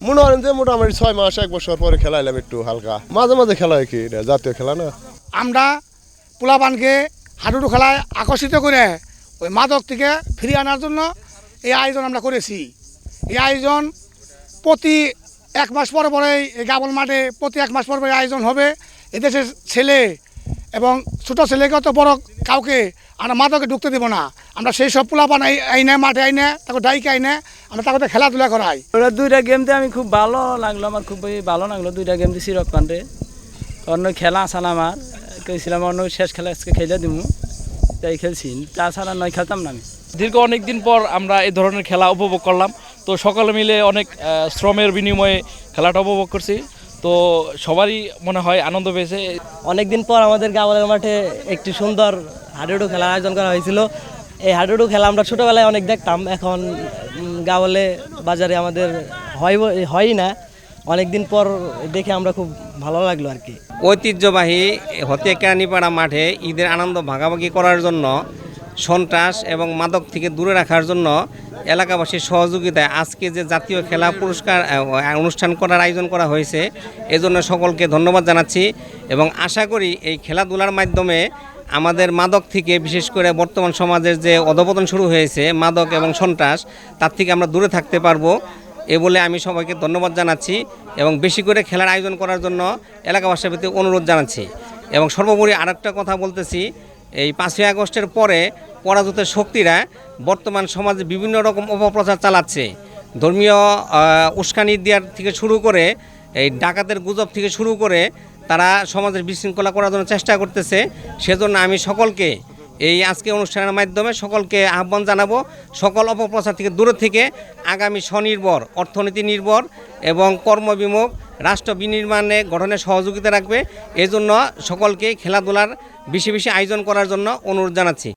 মনে হয় যে মোটামুটি 6 মাস 1 বছর পরে খেলাইলাম একটু হালকা, মাঝে মাঝে খেলা হয় কি, এটা জাতীয় খেলা না। আমরা পোলাপানকে হাডুডু খেলায় আকর্ষিত করে ওই মাদক থেকে ফিরিয়ে আনার জন্য এই আয়োজন আমরা করেছি। এই আয়োজন প্রতি 1 মাস পরে পরে এই গাবল মাঠে প্রতি 1 মাস পরে পরে আয়োজন হবে। এদেশের ছেলে এবং ছোটো ছেলেকে তো বড় কাউকে আমরা মাদকে ঢুকতে দেবো না। আমরা সেই সব পোলাপান আইনে মাঠে আইনে তাকে ডাইকে আইনে আমরা তাকে খেলাধুলা করাই। ওরা 2টা গেমতে আমি খুব ভালো লাগলো, আমার খুবই ভালো লাগলো 2টা গেম দিছি রকমানরে। অন্য খেলা আসা না, আমার কইছিলাম অন্য শেষ খেলা আজকে খেলে দিব, তাই খেলছি, তাছাড়া নয় খেলতাম না আমি। দীর্ঘ অনেক দিন পর আমরা এই ধরনের খেলা উপভোগ করলাম। তো সকলে মিলে অনেক শ্রমের বিনিময়ে খেলাটা উপভোগ করছি। তো সবারই মনে হয় আনন্দ পেয়েছে। অনেক দিন পর আমাদের গাওয়ালের মাঠে একটি সুন্দর হাডুডু খেলার আয়োজন করা হয়েছিল। এই হাডুডু খেলা আমরা ছোটোবেলায় অনেক দেখতাম, এখন গাওয়ালে বাজারে আমাদের হয় না। অনেক দিন পর দেখে আমরা খুব ভালো লাগলো আর কি। ঐতিহ্যবাহী হতে কেরানীপাড়া মাঠে ঈদের আনন্দ ভাগাভাগি করার জন্য, সন্ত্রাস এবং মাদক থেকে দূরে রাখার জন্য এলাকাবাসীর সহযোগিতায় আজকে যে জাতীয় খেলা পুরস্কার অনুষ্ঠান করার আয়োজন করা হয়েছে, এজন্য সকলকে ধন্যবাদ জানাচ্ছি এবং আশা করি এই খেলাধুলার মাধ্যমে আমাদের মাদক থেকে, বিশেষ করে বর্তমান সমাজের যে অধপতন শুরু হয়েছে মাদক এবং সন্ত্রাস, তার থেকে আমরা দূরে থাকতে পারবো এ বলে আমি সবাইকে ধন্যবাদ জানাচ্ছি এবং বেশি করে খেলার আয়োজন করার জন্য এলাকাবাসীর প্রতি অনুরোধ জানাচ্ছি। এবং সর্বোপরি আরেকটা কথা বলতেছি, এই 5ই আগস্টের পরে পরাজিত শক্তিরা বর্তমান সমাজে বিভিন্ন রকম অপপ্রচার চালাচ্ছে। ধর্মীয় উস্কানি দেওয়ার থেকে শুরু করে এই ডাকাতের গুজব থেকে শুরু করে তারা সমাজের বিশৃঙ্খলা করার জন্য চেষ্টা করতেছে। সেজন্য আমি সকলকে এই আজকে অনুষ্ঠানের মাধ্যমে সকলকে আহ্বান জানাবো, সকল অপপ্রচার থেকে দূরে থেকে আগামী স্বনির্ভর, অর্থনীতি নির্ভর এবং কর্মবিমুখ রাষ্ট্র বিনির্মাণে গঠনে সহযোগিতা রাখবে। এজন্য সকলকে খেলাধুলার বেশি বেশি আয়োজন করার জন্য অনুরোধ জানাচ্ছি।